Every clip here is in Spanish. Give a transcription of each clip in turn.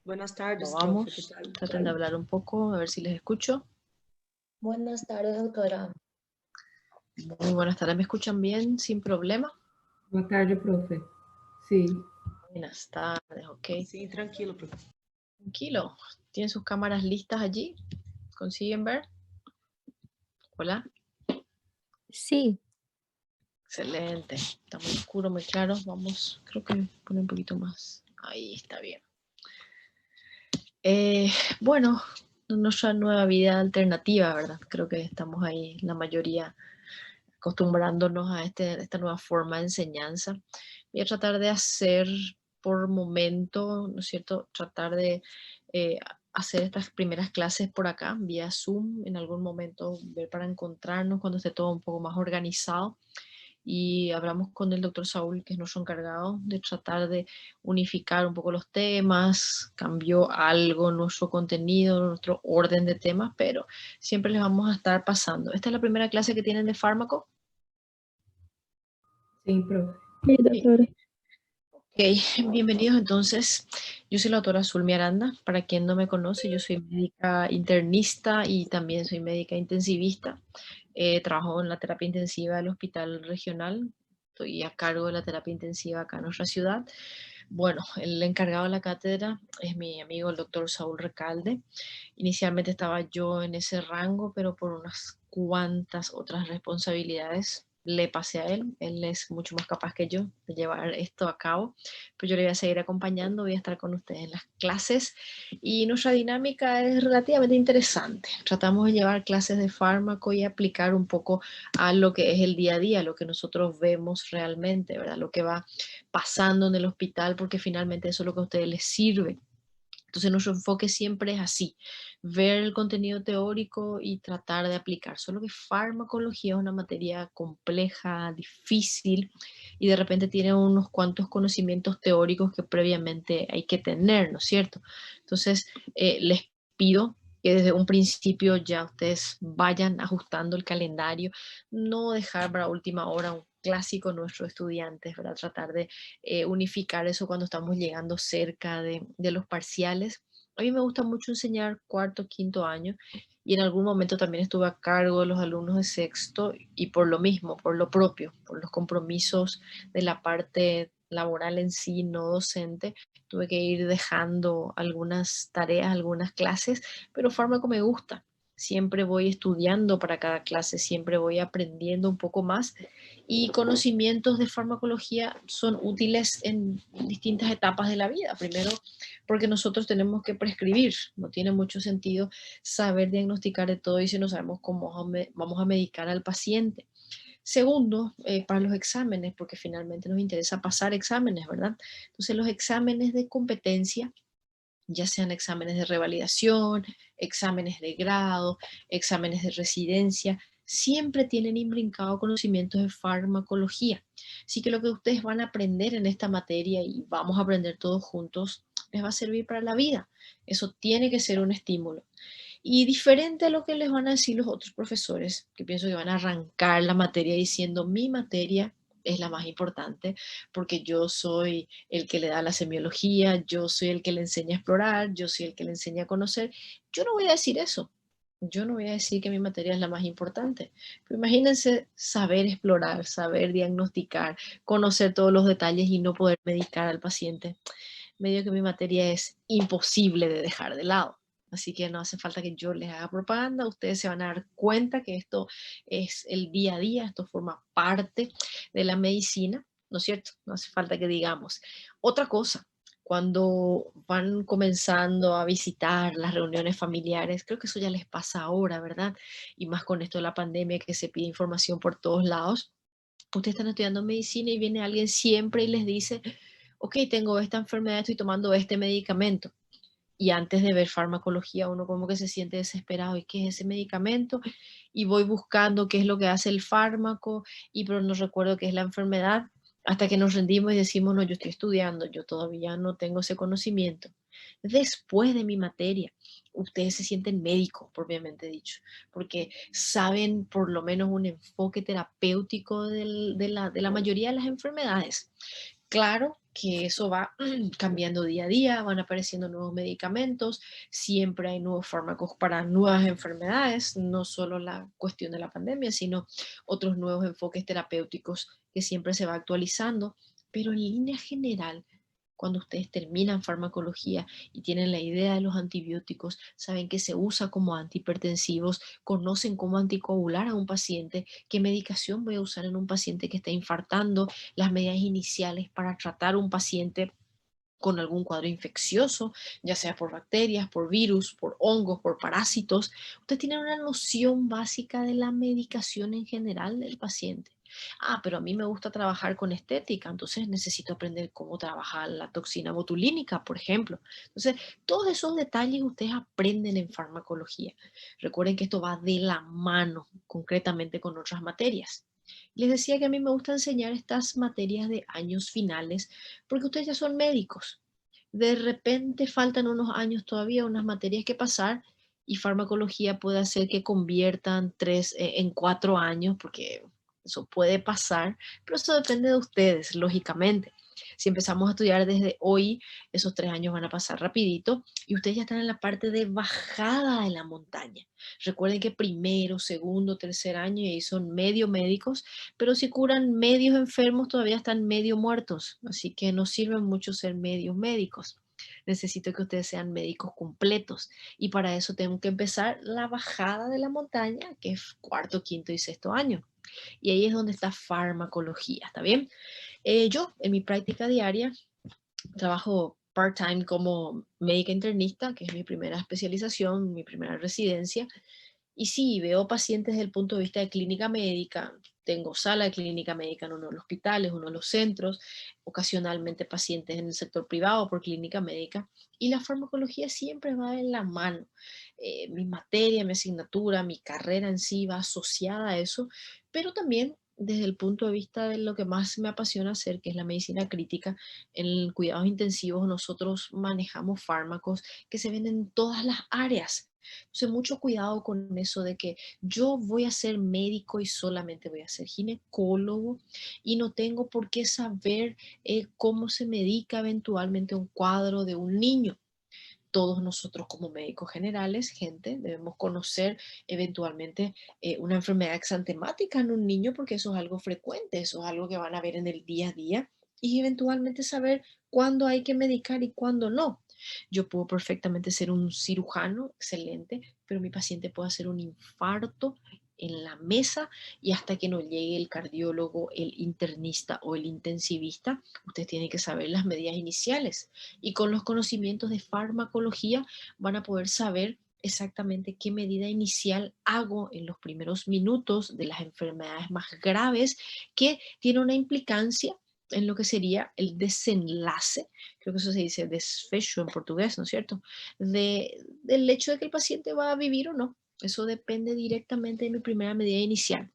Buenas tardes, profe, ¿qué Vamos, tal? traten de hablar un poco, a ver si les escucho. Buenas tardes, doctora. Muy buenas tardes, ¿me escuchan bien, sin problema? Boa tarde, profe. Sí, Buenas tardes, ok. Sí, tranquilo, profe. Tranquilo, ¿tienen sus cámaras listas allí? ¿Consiguen ver? Hola. Sí. Excelente, está muy oscuro, muy claro. Vamos, creo que poner un poquito más. Ahí está bien. Bueno, nuestra nueva vida alternativa, ¿verdad? Creo que estamos ahí, la mayoría, acostumbrándonos a esta nueva forma de enseñanza. Voy a tratar de hacer por momento, ¿no es cierto? Tratar de eh, hacer estas primeras clases por acá, vía Zoom, en algún momento, ver para encontrarnos cuando esté todo un poco más organizado. Y hablamos con el doctor Saúl, que es nuestro encargado, de tratar de unificar un poco los temas. Cambió algo nuestro contenido, nuestro orden de temas, pero siempre les vamos a estar pasando. Esta es la primera clase que tienen de fármaco. sim, profe. Sí, doctora. Ok, bienvenidos entonces. Yo soy la doctora Zulmi Aranda. Para quien no me conoce, yo soy médica internista y también soy médica intensivista. Trabajo en la terapia intensiva del Hospital Regional. Estoy a cargo de la terapia intensiva acá en nuestra ciudad. Bueno, el encargado de la cátedra es mi amigo el doctor Saúl Recalde. Inicialmente estaba yo en ese rango, pero por unas cuantas otras responsabilidades le pasé a él. Él es mucho más capaz que yo de llevar esto a cabo, pero yo le voy a seguir acompañando, voy a estar con ustedes en las clases y nuestra dinámica es relativamente interesante. Tratamos de llevar clases de fármaco y aplicar un poco a lo que es el día a día, lo que nosotros vemos realmente, ¿verdad? Lo que va pasando en el hospital, porque finalmente eso es lo que a ustedes les sirve. Entonces nuestro enfoque siempre es así, ver el contenido teórico y tratar de aplicar. Solo que farmacología es una materia compleja, difícil y de repente tiene unos cuantos conocimientos teóricos que previamente hay que tener, ¿no es cierto? Entonces les pido que desde un principio ya ustedes vayan ajustando el calendario, no dejar para última hora un clásico nuestros estudiantes, ¿verdad? Tratar de unificar eso cuando estamos llegando cerca de los parciales. A mí me gusta mucho enseñar cuarto, quinto año y en algún momento también estuve a cargo de los alumnos de sexto y por lo mismo, por lo propio, por los compromisos de la parte laboral en sí, no docente, tuve que ir dejando algunas tareas, algunas clases, pero fármaco me gusta. Siempre voy estudiando para cada clase, siempre voy aprendiendo un poco más y conocimientos de farmacología son útiles en distintas etapas de la vida. Primero, porque nosotros tenemos que prescribir. No tiene mucho sentido saber diagnosticar de todo y si no sabemos cómo vamos a medicar al paciente. Segundo, para los exámenes, porque finalmente nos interesa pasar exámenes, ¿verdad? Entonces, los exámenes de competencia, ya sean exámenes de revalidación, exámenes de grado, exámenes de residencia, siempre tienen imbrincado conocimientos de farmacología. Así que lo que ustedes van a aprender en esta materia y vamos a aprender todos juntos, les va a servir para la vida. Eso tiene que ser un estímulo. Y diferente a lo que les van a decir los otros profesores, que pienso que van a arrancar la materia diciendo mi materia es la más importante porque yo soy el que le da la semiología, yo soy el que le enseña a explorar, yo soy el que le enseña a conocer. Yo no voy a decir eso. Yo no voy a decir que mi materia es la más importante. Pero imagínense saber explorar, saber diagnosticar, conocer todos los detalles y no poder medicar al paciente. Medio que mi materia es imposible de dejar de lado. Así que no hace falta que yo les haga propaganda, ustedes se van a dar cuenta que esto es el día a día, esto forma parte de la medicina, ¿no es cierto? No hace falta que digamos. Otra cosa, cuando van comenzando a visitar las reuniones familiares, creo que eso ya les pasa ahora, ¿verdad? Y más con esto de la pandemia que se pide información por todos lados. Ustedes están estudiando medicina y viene alguien siempre y les dice, ok, tengo esta enfermedad, estoy tomando este medicamento y antes de ver farmacología uno como que se siente desesperado, ¿y qué es ese medicamento? Y voy buscando qué es lo que hace el fármaco, y pero no recuerdo qué es la enfermedad, hasta que nos rendimos y decimos, no, yo estoy estudiando, yo todavía no tengo ese conocimiento. Después de mi materia, ustedes se sienten médicos, propiamente dicho, porque saben por lo menos un enfoque terapéutico de la mayoría de las enfermedades. Claro, que eso va cambiando día a día, van apareciendo nuevos medicamentos, siempre hay nuevos fármacos para nuevas enfermedades, no solo la cuestión de la pandemia, sino otros nuevos enfoques terapéuticos que siempre se va actualizando, pero en línea general, cuando ustedes terminan farmacología y tienen la idea de los antibióticos, saben que se usa como antihipertensivos, conocen cómo anticoagular a un paciente, qué medicación voy a usar en un paciente que está infartando, las medidas iniciales para tratar un paciente con algún cuadro infeccioso, ya sea por bacterias, por virus, por hongos, por parásitos. Usted tiene una noción básica de la medicación en general del paciente. Ah, pero a mí me gusta trabajar con estética, entonces necesito aprender cómo trabajar la toxina botulínica, por ejemplo. Entonces, todos esos detalles ustedes aprenden en farmacología. Recuerden que esto va de la mano, concretamente con otras materias. Les decía que a mí me gusta enseñar estas materias de años finales porque ustedes ya son médicos. De repente faltan unos años todavía, unas materias que pasar y farmacología puede hacer que conviertan tres en 4 años porque eso puede pasar, pero eso depende de ustedes, lógicamente. Si empezamos a estudiar desde hoy, esos 3 años van a pasar rapidito y ustedes ya están en la parte de bajada de la montaña. Recuerden que primero, segundo, tercer año y ahí son medio médicos, pero si curan medios enfermos todavía están medio muertos, así que no sirve mucho ser medios médicos. Necesito que ustedes sean médicos completos y para eso tengo que empezar la bajada de la montaña, que es cuarto, quinto y sexto año. Y ahí es donde está farmacología, ¿está bien? Yo, en mi práctica diaria, trabajo part-time como médica internista, que es mi primera especialización, mi primera residencia. Y sí, veo pacientes desde el punto de vista de clínica médica. Tengo sala de clínica médica en uno de los hospitales, uno de los centros, ocasionalmente pacientes en el sector privado por clínica médica. Y la farmacología siempre va en la mano. Mi materia, mi asignatura, mi carrera en sí va asociada a eso, pero también desde el punto de vista de lo que más me apasiona hacer, que es la medicina crítica. En cuidados intensivos nosotros manejamos fármacos que se ven en todas las áreas. Entonces, mucho cuidado con eso de que yo voy a ser médico y solamente voy a ser ginecólogo y no tengo por qué saber cómo se medica eventualmente un cuadro de un niño. Todos nosotros como médicos generales, gente, debemos conocer eventualmente una enfermedad exantemática en un niño porque eso es algo frecuente, eso es algo que van a ver en el día a día y eventualmente saber cuándo hay que medicar y cuándo no. Yo puedo perfectamente ser un cirujano excelente, pero mi paciente puede hacer un infarto en la mesa y hasta que no llegue el cardiólogo, el internista o el intensivista, usted tiene que saber las medidas iniciales y con los conocimientos de farmacología van a poder saber exactamente qué medida inicial hago en los primeros minutos de las enfermedades más graves que tiene una implicancia en lo que sería el desenlace, creo que eso se dice desfecho en portugués, ¿no es cierto? Del hecho de que el paciente va a vivir o no. Eso depende directamente de mi primera medida inicial.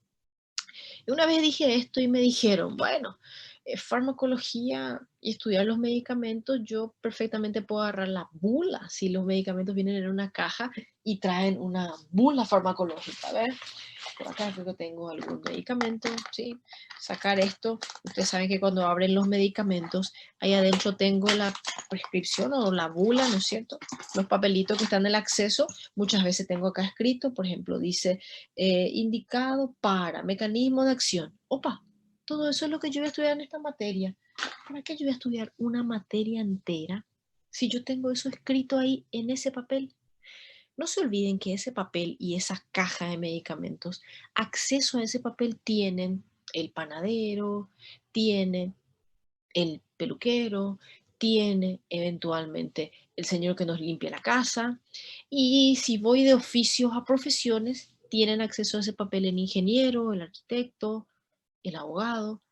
Y una vez dije esto y me dijeron, bueno, farmacología y estudiar los medicamentos, yo perfectamente puedo agarrar la bula si los medicamentos vienen en una caja y traen una bula farmacológica. A ver, por acá creo que tengo algún medicamento, ¿sí? Sacar esto. Ustedes saben que cuando abren los medicamentos, ahí adentro tengo la prescripción o la bula, ¿no es cierto? Los papelitos que están en el acceso, muchas veces tengo acá escrito, por ejemplo, dice indicado para mecanismo de acción. Opa, todo eso es lo que yo voy a estudiar en esta materia. ¿Para qué yo voy a estudiar una materia entera si yo tengo eso escrito ahí en ese papel? No se olviden que ese papel y esa caja de medicamentos, acceso a ese papel tienen el panadero, tiene el peluquero, tiene eventualmente el señor que nos limpia la casa. Y si voy de oficios a profesiones, tienen acceso a ese papel el ingeniero, el arquitecto, el abogado.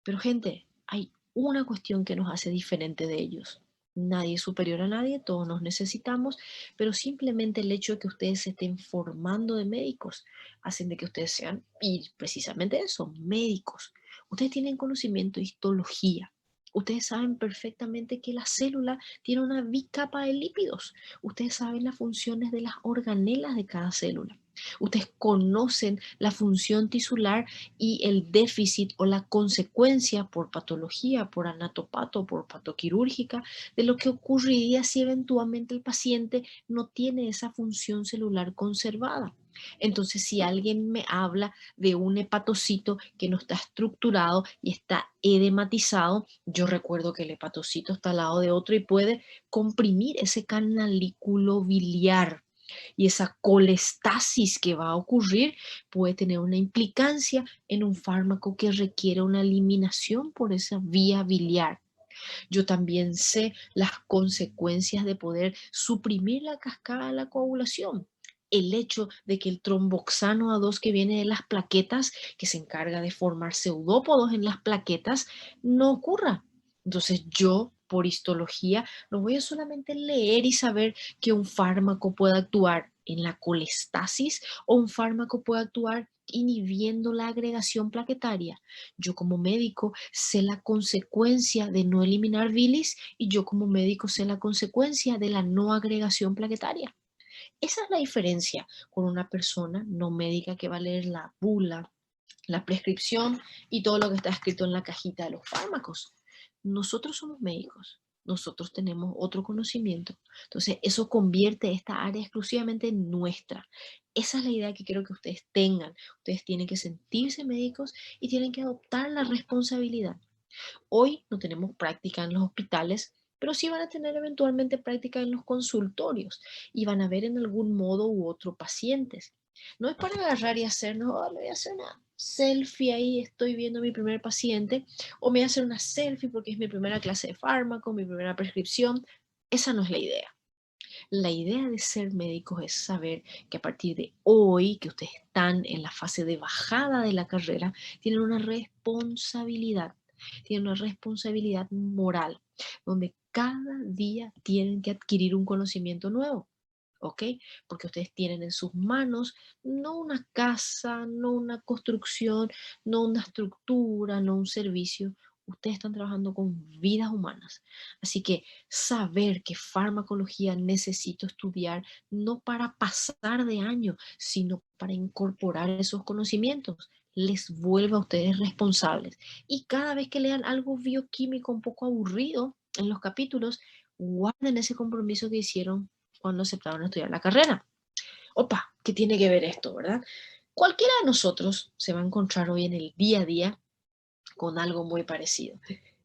Pero gente, hay una cuestión que nos hace diferente de ellos. Nadie es superior a nadie, todos nos necesitamos, pero simplemente el hecho de que ustedes se estén formando de médicos hacen de que ustedes sean, y precisamente eso, médicos. Ustedes tienen conocimiento de histología. Ustedes saben perfectamente que la célula tiene una bicapa de lípidos. Ustedes saben las funciones de las organelas de cada célula. Ustedes conocen la función tisular y el déficit o la consecuencia por patología, por anatopato, por patoquirúrgica, de lo que ocurriría si eventualmente el paciente no tiene esa función celular conservada. Entonces, si alguien me habla de un hepatocito que no está estructurado y está edematizado, yo recuerdo que el hepatocito está al lado de otro y puede comprimir ese canalículo biliar. Y esa colestasis que va a ocurrir puede tener una implicancia en un fármaco que requiere una eliminación por esa vía biliar. Yo también sé las consecuencias de poder suprimir la cascada de la coagulación. El hecho de que el tromboxano A2 que viene de las plaquetas, que se encarga de formar pseudópodos en las plaquetas, no ocurra. Entonces yo, por histología, no voy a solamente leer y saber que un fármaco puede actuar en la colestasis o un fármaco puede actuar inhibiendo la agregación plaquetaria. Yo como médico sé la consecuencia de no eliminar bilis y yo como médico sé la consecuencia de la no agregación plaquetaria. Esa es la diferencia con una persona no médica que va a leer la bula, la prescripción y todo lo que está escrito en la cajita de los fármacos. Nosotros somos médicos, nosotros tenemos otro conocimiento. Entonces, eso convierte esta área exclusivamente nuestra. Esa es la idea que quiero que ustedes tengan. Ustedes tienen que sentirse médicos y tienen que adoptar la responsabilidad. Hoy no tenemos práctica en los hospitales, pero sí van a tener eventualmente práctica en los consultorios y van a ver en algún modo u otro pacientes. No es para agarrar y hacer, no, le voy a hacer una selfie ahí, estoy viendo a mi primer paciente, o me voy a hacer una selfie porque es mi primera clase de fármaco, mi primera prescripción. Esa no es la idea. La idea de ser médicos es saber que a partir de hoy, que ustedes están en la fase de bajada de la carrera, tienen una responsabilidad moral, donde cada día tienen que adquirir un conocimiento nuevo. ¿Ok? Porque ustedes tienen en sus manos no una casa, no una construcción, no una estructura, no un servicio. Ustedes están trabajando con vidas humanas. Así que saber qué farmacología necesito estudiar, no para pasar de año, sino para incorporar esos conocimientos, les vuelve a ustedes responsables. Y cada vez que lean algo bioquímico un poco aburrido en los capítulos, guarden ese compromiso que hicieron cuando aceptaron estudiar la carrera. Opa, ¿qué tiene que ver esto, verdad? Cualquiera de nosotros se va a encontrar hoy en el día a día con algo muy parecido.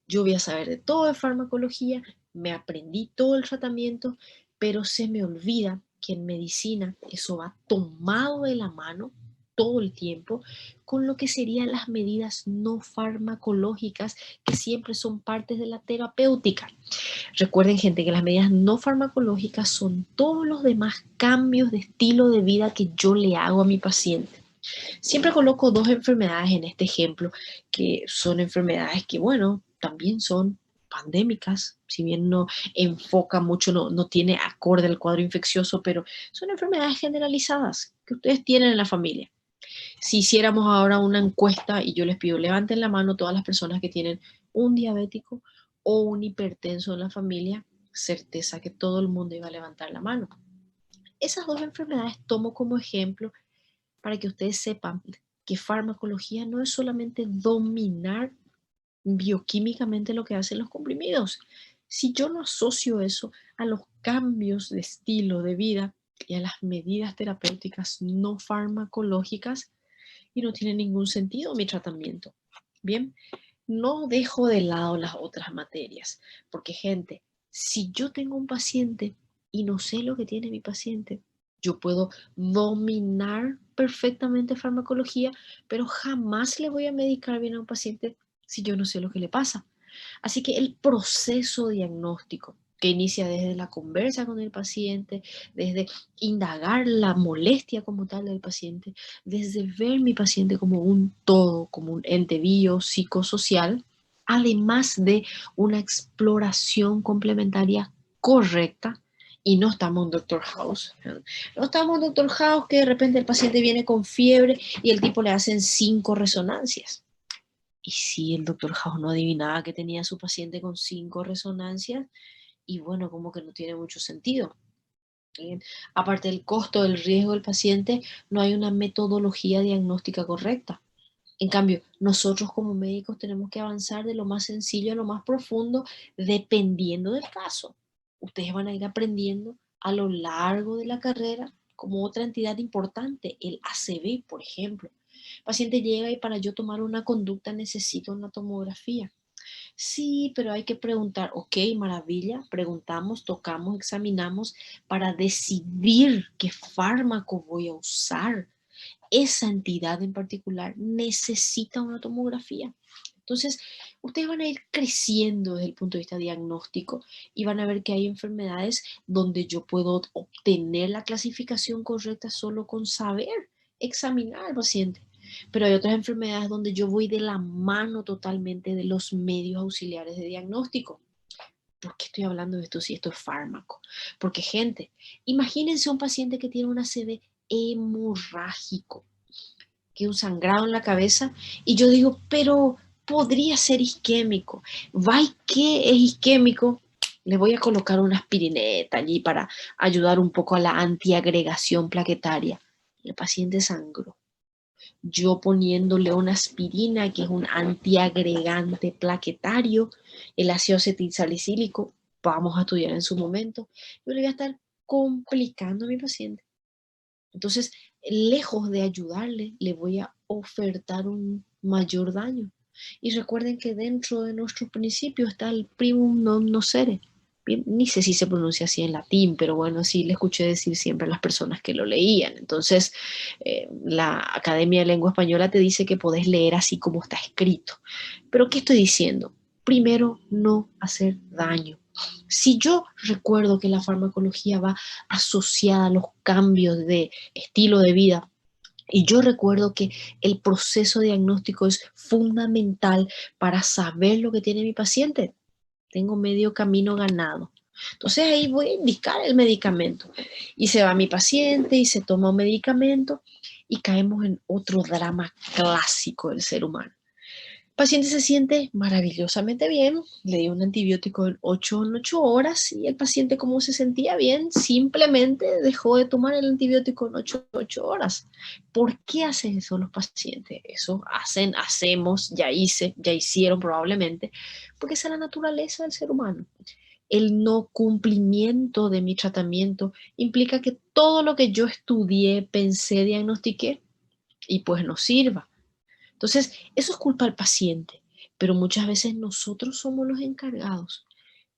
Yo voy a saber de todo de farmacología, me aprendí todo el tratamiento, pero se me olvida que en medicina eso va tomado de la mano todo el tiempo con lo que serían las medidas no farmacológicas que siempre son partes de la terapéutica. Recuerden, gente, que las medidas no farmacológicas son todos los demás cambios de estilo de vida que yo le hago a mi paciente. Siempre coloco dos enfermedades en este ejemplo, que son enfermedades que, bueno, también son pandémicas, si bien no enfoca mucho, no tiene acorde al cuadro infeccioso, pero son enfermedades generalizadas que ustedes tienen en la familia. Si hiciéramos ahora una encuesta y yo les pido, levanten la mano todas las personas que tienen un diabético o un hipertenso en la familia, certeza que todo el mundo iba a levantar la mano. Esas dos enfermedades tomo como ejemplo para que ustedes sepan que farmacología no es solamente dominar bioquímicamente lo que hacen los comprimidos. Si yo no asocio eso a los cambios de estilo de vida y a las medidas terapéuticas no farmacológicas, y no tiene ningún sentido mi tratamiento. Bien, no dejo de lado las otras materias, porque gente, si yo tengo un paciente y no sé lo que tiene mi paciente, yo puedo dominar perfectamente farmacología, pero jamás le voy a medicar bien a un paciente si yo no sé lo que le pasa. Así que el proceso diagnóstico que inicia desde la conversa con el paciente, desde indagar la molestia como tal del paciente, desde ver mi paciente como un todo, como un ente biopsicosocial, además de una exploración complementaria correcta. Y no estamos en Doctor House. No estamos en Doctor House que de repente el paciente viene con fiebre y el tipo le hacen 5 resonancias. Y si el doctor House no adivinaba que tenía a su paciente con 5 resonancias, y bueno, como que no tiene mucho sentido. Bien. Aparte del costo, del riesgo del paciente, no hay una metodología diagnóstica correcta. En cambio, nosotros como médicos tenemos que avanzar de lo más sencillo a lo más profundo, dependiendo del caso. Ustedes van a ir aprendiendo a lo largo de la carrera como otra entidad importante, el ACV, por ejemplo. El paciente llega y para yo tomar una conducta necesito una tomografía. Sí, pero hay que preguntar, ok, maravilla, preguntamos, tocamos, examinamos para decidir qué fármaco voy a usar. Esa entidad en particular necesita una tomografía. Entonces, ustedes van a ir creciendo desde el punto de vista diagnóstico y van a ver que hay enfermedades donde yo puedo obtener la clasificación correcta solo con saber examinar al paciente. Pero hay otras enfermedades donde yo voy de la mano totalmente de los medios auxiliares de diagnóstico. ¿Por qué estoy hablando de esto si esto es fármaco? Porque, gente, imagínense un paciente que tiene un ACV hemorrágico, que un sangrado en la cabeza, y yo digo, pero podría ser isquémico. Va y que es isquémico, le voy a colocar una aspirineta allí para ayudar un poco a la antiagregación plaquetaria. El paciente sangró. Yo poniéndole una aspirina, que es un antiagregante plaquetario, el ácido acetilsalicílico, vamos a estudiar en su momento, yo le voy a estar complicando a mi paciente. Entonces, lejos de ayudarle, le voy a ofertar un mayor daño. Y recuerden que dentro de nuestro principio está el primum non nocere. Bien, ni sé si se pronuncia así en latín, pero bueno, sí le escuché decir siempre a las personas que lo leían. Entonces, la Academia de Lengua Española te dice que podés leer así como está escrito. Pero, ¿qué estoy diciendo? Primero, no hacer daño. Si yo recuerdo que la farmacología va asociada a los cambios de estilo de vida, y yo recuerdo que el proceso diagnóstico es fundamental para saber lo que tiene mi paciente, tengo medio camino ganado. Entonces ahí voy a indicar el medicamento. Y se va mi paciente y se toma un medicamento y caemos en otro drama clásico del ser humano. El paciente se siente maravillosamente bien, le di un antibiótico en 8 horas y el paciente, como se sentía bien, simplemente dejó de tomar el antibiótico en 8 horas. ¿Por qué hacen eso los pacientes? Eso hacemos, ya hicieron probablemente, porque esa es la naturaleza del ser humano. El no cumplimiento de mi tratamiento implica que todo lo que yo estudié, pensé, diagnostiqué y pues no sirva. Entonces, eso es culpa del paciente, pero muchas veces nosotros somos los encargados.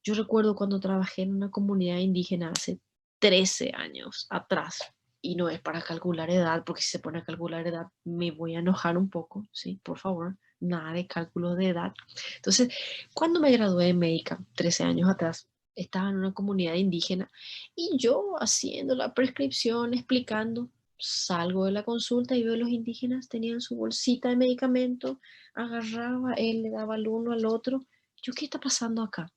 Yo recuerdo cuando trabajé en una comunidad indígena hace 13 años atrás, y no es para calcular edad, porque si se pone a calcular edad me voy a enojar un poco, ¿sí? Por favor, nada de cálculo de edad. Entonces, cuando me gradué de médica, 13 años atrás, estaba en una comunidad indígena y yo haciendo la prescripción, explicando, salgo de la consulta y veo a los indígenas tenían su bolsita de medicamento, agarraba, él le daba al uno al otro. Yo, ¿qué está pasando acá?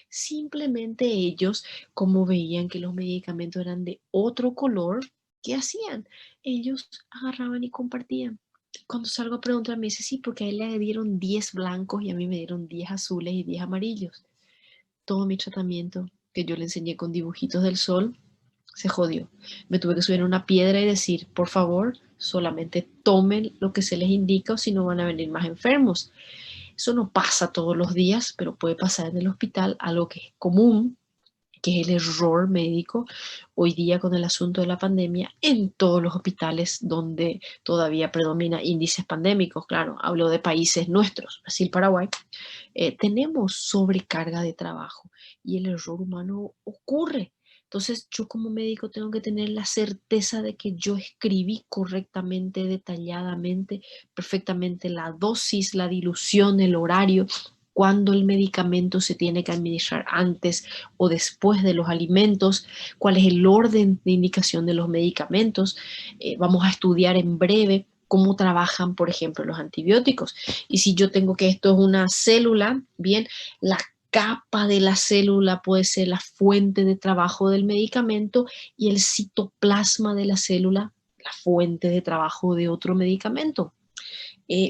Simplemente ellos, como veían que los medicamentos eran de otro color, ¿qué hacían? Ellos agarraban y compartían. Cuando salgo a preguntar, me dice, sí, porque a él le dieron 10 blancos y a mí me dieron 10 azules y 10 amarillos. Todo mi tratamiento que yo le enseñé con dibujitos del sol se jodió. Me tuve que subir a una piedra y decir, por favor, solamente tomen lo que se les indica o si no van a venir más enfermos. Eso no pasa todos los días, pero puede pasar en el hospital, algo que es común, que es el error médico hoy día con el asunto de la pandemia en todos los hospitales donde todavía predomina índices pandémicos. Claro, hablo de países nuestros, Brasil, Paraguay. Tenemos sobrecarga de trabajo y el error humano ocurre. Entonces yo como médico tengo que tener la certeza de que yo escribí correctamente, detalladamente, perfectamente la dosis, la dilución, el horario, cuándo el medicamento se tiene que administrar antes o después de los alimentos, cuál es el orden de indicación de los medicamentos. Vamos a estudiar en breve cómo trabajan, por ejemplo, los antibióticos. Y si yo tengo que esto es una célula, bien, la capa de la célula puede ser la fuente de trabajo del medicamento y el citoplasma de la célula, la fuente de trabajo de otro medicamento.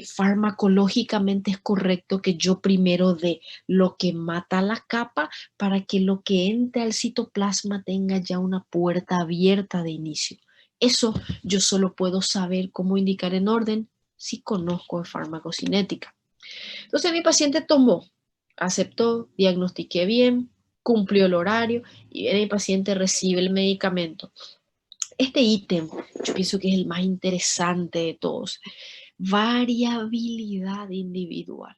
farmacológicamente es correcto que yo primero dé lo que mata la capa para que lo que entre al citoplasma tenga ya una puerta abierta de inicio. Eso yo solo puedo saber cómo indicar en orden si conozco de farmacocinética. Entonces mi paciente tomó, aceptó, diagnostiqué bien, cumplió el horario y mi paciente recibe el medicamento. Este ítem yo pienso que es el más interesante de todos. Variabilidad individual.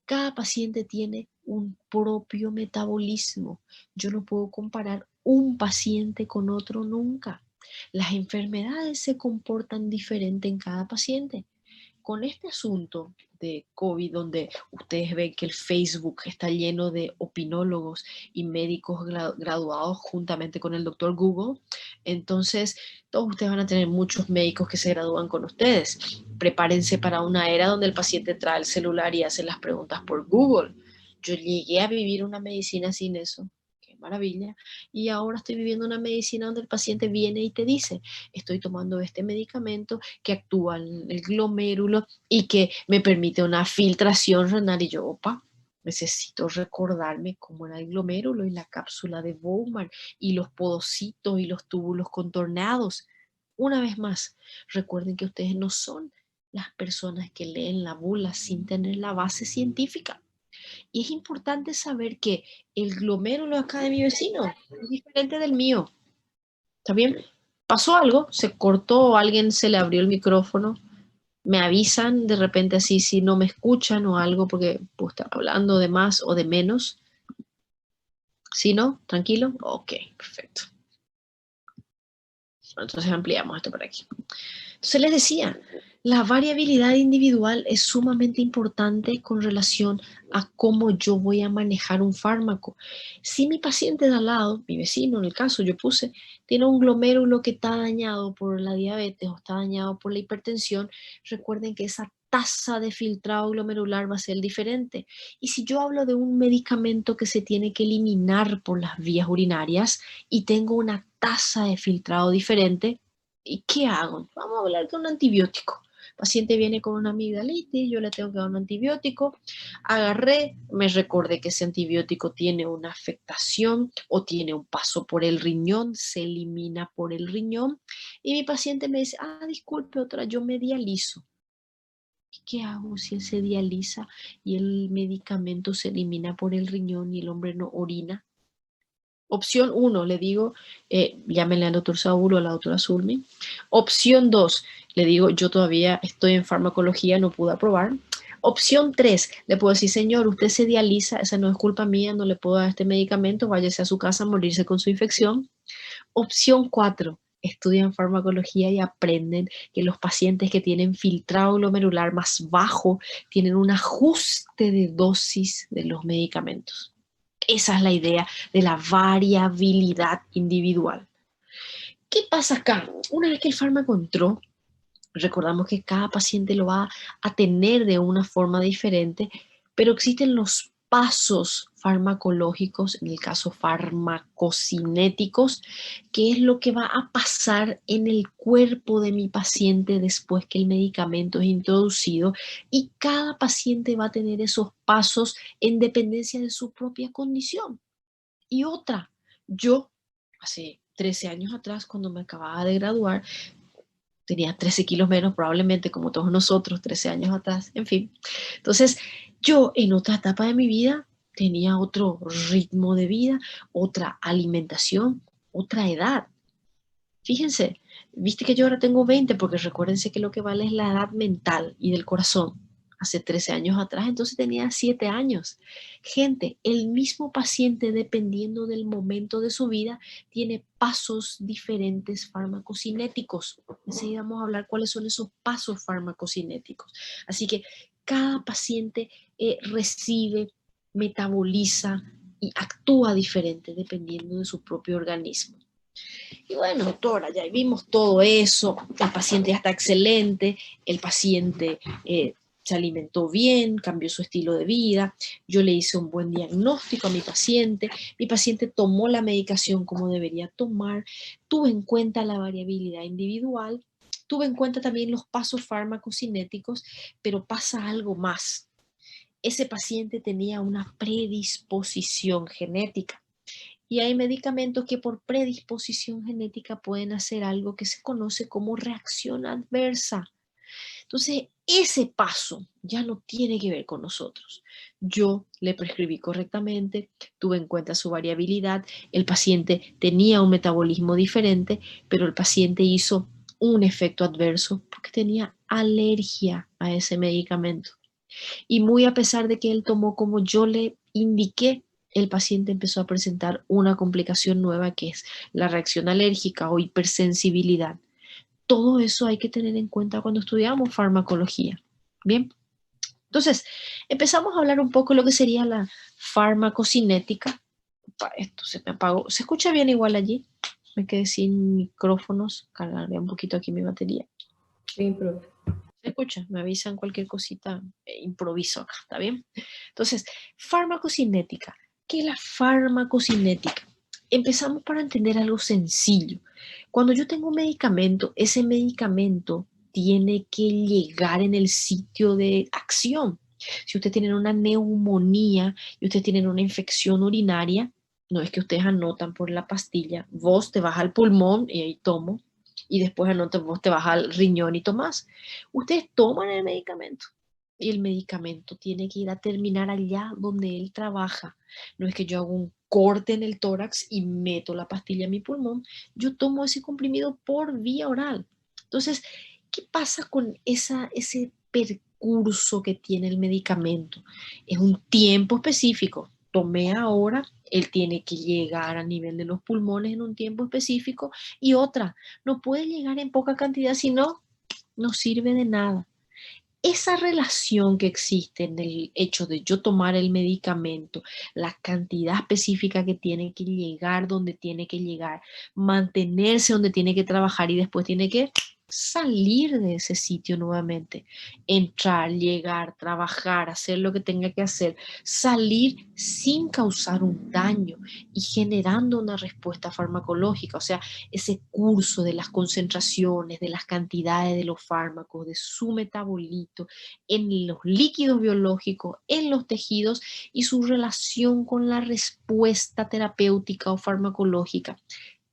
Cada paciente tiene un propio metabolismo. Yo no puedo comparar un paciente con otro nunca. Las enfermedades se comportan diferente en cada paciente. Con este asunto de COVID, donde ustedes ven que el Facebook está lleno de opinólogos y médicos graduados juntamente con el doctor Google, entonces todos ustedes van a tener muchos médicos que se gradúan con ustedes. Prepárense para una era donde el paciente trae el celular y hace las preguntas por Google. Yo llegué a vivir una medicina sin eso. Qué maravilla. Y ahora estoy viviendo una medicina donde el paciente viene y te dice, estoy tomando este medicamento que actúa en el glomérulo y que me permite una filtración renal. Y yo, opa, necesito recordarme cómo era el glomérulo y la cápsula de Bowman y los podocitos y los túbulos contorneados. Una vez más, recuerden que ustedes no son las personas que leen la bula sin tener la base científica. Y es importante saber que el glomérulo acá de mi vecino es diferente del mío. ¿Está bien? Pasó algo, se cortó, alguien se le abrió el micrófono, me avisan de repente así si no me escuchan o algo porque pues, están hablando de más o de menos. ¿Sí, no? ¿Tranquilo? Ok, perfecto. Entonces ampliamos esto por aquí. Entonces les decía, la variabilidad individual es sumamente importante con relación a cómo yo voy a manejar un fármaco. Si mi paciente de al lado, mi vecino en el caso yo puse, tiene un glomérulo que está dañado por la diabetes o está dañado por la hipertensión, recuerden que esa tasa de filtrado glomerular va a ser diferente. Y si yo hablo de un medicamento que se tiene que eliminar por las vías urinarias y tengo una tasa de filtrado diferente, ¿y qué hago? Vamos a hablar de un antibiótico. El paciente viene con una amigdalitis, yo le tengo que dar un antibiótico. Agarré, me recordé que ese antibiótico tiene una afectación o tiene un paso por el riñón, se elimina por el riñón. Y mi paciente me dice, disculpe, doctora, yo me dializo. ¿Qué hago si él se dializa y el medicamento se elimina por el riñón y el hombre no orina? Opción 1, le digo, llámenle al doctor Saúl o a la doctora Zulmi. Opción 2, le digo, yo todavía estoy en farmacología, no pude aprobar. Opción 3, le puedo decir, señor, usted se dializa, esa no es culpa mía, no le puedo dar este medicamento, váyase a su casa a morirse con su infección. Opción 4, estudian farmacología y aprenden que los pacientes que tienen filtrado glomerular más bajo tienen un ajuste de dosis de los medicamentos. Esa es la idea de la variabilidad individual. ¿Qué pasa acá? Una vez que el fármaco entró, recordamos que cada paciente lo va a tener de una forma diferente, pero existen los pasos farmacológicos, en el caso farmacocinéticos, que es lo que va a pasar en el cuerpo de mi paciente después que el medicamento es introducido, y cada paciente va a tener esos pasos en dependencia de su propia condición. Y otra, yo hace 13 años atrás, cuando me acababa de graduar, tenía 13 kilos menos, probablemente como todos nosotros, 13 años atrás, en fin. Entonces, yo en otra etapa de mi vida tenía otro ritmo de vida, otra alimentación, otra edad. Fíjense, viste que yo ahora tengo 20, porque recuérdense que lo que vale es la edad mental y del corazón. Hace 13 años atrás, entonces tenía 7 años. Gente, el mismo paciente, dependiendo del momento de su vida, tiene pasos diferentes farmacocinéticos. Enseguida vamos a hablar cuáles son esos pasos farmacocinéticos. Así que cada paciente recibe, metaboliza y actúa diferente dependiendo de su propio organismo. Y bueno, doctora, ya vimos todo eso, el paciente ya está excelente, el paciente se alimentó bien, cambió su estilo de vida, yo le hice un buen diagnóstico a mi paciente tomó la medicación como debería tomar, tuve en cuenta la variabilidad individual, Tuve en cuenta también los pasos farmacocinéticos, pero pasa algo más. Ese paciente tenía una predisposición genética. Y hay medicamentos que por predisposición genética pueden hacer algo que se conoce como reacción adversa. Entonces, ese paso ya no tiene que ver con nosotros. Yo le prescribí correctamente, tuve en cuenta su variabilidad, el paciente tenía un metabolismo diferente, pero el paciente hizo un efecto adverso porque tenía alergia a ese medicamento. Y muy a pesar de que él tomó como yo le indiqué, el paciente empezó a presentar una complicación nueva que es la reacción alérgica o hipersensibilidad. Todo eso hay que tener en cuenta cuando estudiamos farmacología. Bien, entonces empezamos a hablar un poco de lo que sería la farmacocinética. Esto se me apagó. ¿Se escucha bien igual allí? Me quedé sin micrófonos. Cargaré un poquito aquí mi batería. Sí, profe. ¿Se escucha? Me avisan cualquier cosita, improviso acá, ¿está bien? Entonces, farmacocinética. ¿Qué es la farmacocinética? Empezamos para entender algo sencillo. Cuando yo tengo un medicamento, ese medicamento tiene que llegar en el sitio de acción. Si usted tiene una neumonía y usted tiene una infección urinaria, no es que ustedes anotan por la pastilla, vos te vas al pulmón y ahí tomo, y después anotas, vos te vas al riñón y tomás. Ustedes toman el medicamento y el medicamento tiene que ir a terminar allá donde él trabaja. No es que yo hago un corte en el tórax y meto la pastilla en mi pulmón, yo tomo ese comprimido por vía oral. Entonces, ¿qué pasa con ese percurso que tiene el medicamento? Es un tiempo específico. Tomé ahora, él tiene que llegar a nivel de los pulmones en un tiempo específico y otra, no puede llegar en poca cantidad, si no, no sirve de nada. Esa relación que existe en el hecho de yo tomar el medicamento, la cantidad específica que tiene que llegar donde tiene que llegar, mantenerse donde tiene que trabajar y después tiene que salir de ese sitio nuevamente, entrar, llegar, trabajar, hacer lo que tenga que hacer, salir sin causar un daño y generando una respuesta farmacológica, o sea, ese curso de las concentraciones, de las cantidades de los fármacos, de su metabolito, en los líquidos biológicos, en los tejidos y su relación con la respuesta terapéutica o farmacológica.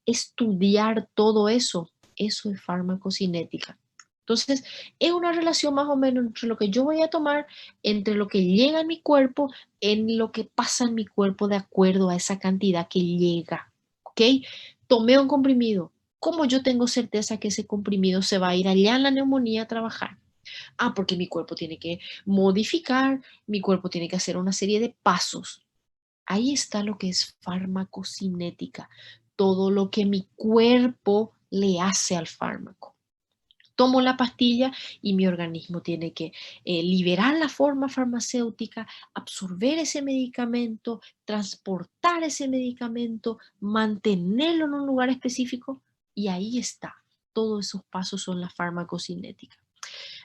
Estudiar todo eso es farmacocinética. Entonces, es una relación más o menos entre lo que yo voy a tomar, entre lo que llega a mi cuerpo, en lo que pasa en mi cuerpo de acuerdo a esa cantidad que llega. ¿Ok? Tomé un comprimido. ¿Cómo yo tengo certeza que ese comprimido se va a ir allá en la neumonía a trabajar? Ah, porque mi cuerpo tiene que modificar, mi cuerpo tiene que hacer una serie de pasos. Ahí está lo que es farmacocinética, todo lo que mi cuerpo le hace al fármaco. Tomo la pastilla y mi organismo tiene que liberar la forma farmacéutica, absorber ese medicamento, transportar ese medicamento, mantenerlo en un lugar específico y ahí está. Todos esos pasos son la farmacocinética.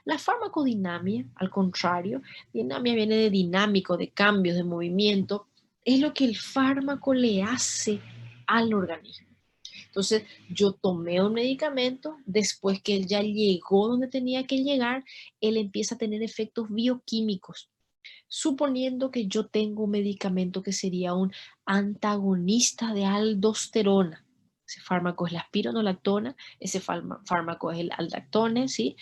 La farmacodinamia, al contrario, dinamia viene de dinámico, de cambios, de movimiento, es lo que el fármaco le hace al organismo. Entonces, yo tomé un medicamento, después que él ya llegó donde tenía que llegar, él empieza a tener efectos bioquímicos. Suponiendo que yo tengo un medicamento que sería un antagonista de aldosterona. Ese fármaco es la espironolactona, ese fármaco es el aldactone, ¿sí?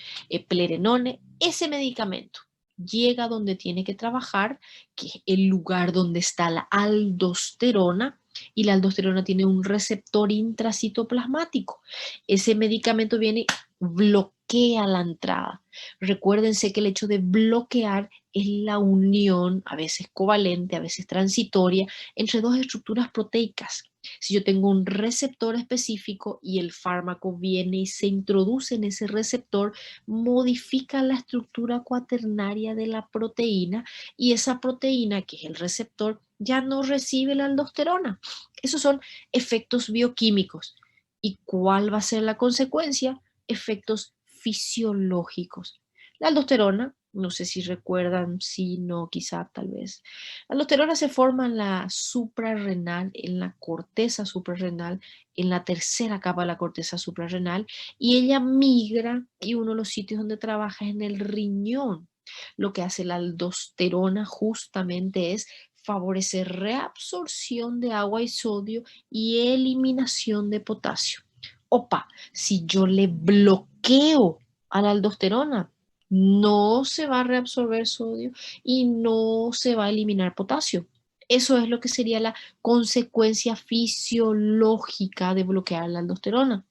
Plerenone. Ese medicamento llega donde tiene que trabajar, que es el lugar donde está la aldosterona, y la aldosterona tiene un receptor intracitoplasmático. Ese medicamento viene y bloquea la entrada. Recuérdense que el hecho de bloquear es la unión, a veces covalente, a veces transitoria, entre dos estructuras proteicas. Si yo tengo un receptor específico y el fármaco viene y se introduce en ese receptor, modifica la estructura cuaternaria de la proteína y esa proteína, que es el receptor, ya no recibe la aldosterona. Esos son efectos bioquímicos. ¿Y cuál va a ser la consecuencia? Efectos fisiológicos. La aldosterona No sé si recuerdan, sí, no, quizá, tal vez. La aldosterona se forma en la suprarrenal, en la corteza suprarrenal, en la tercera capa de la corteza suprarrenal, y ella migra, y uno de los sitios donde trabaja es en el riñón. Lo que hace la aldosterona justamente es favorecer reabsorción de agua y sodio y eliminación de potasio. Opa, si yo le bloqueo a la aldosterona, no se va a reabsorber sodio y no se va a eliminar potasio. Eso es lo que sería la consecuencia fisiológica de bloquear la aldosterona.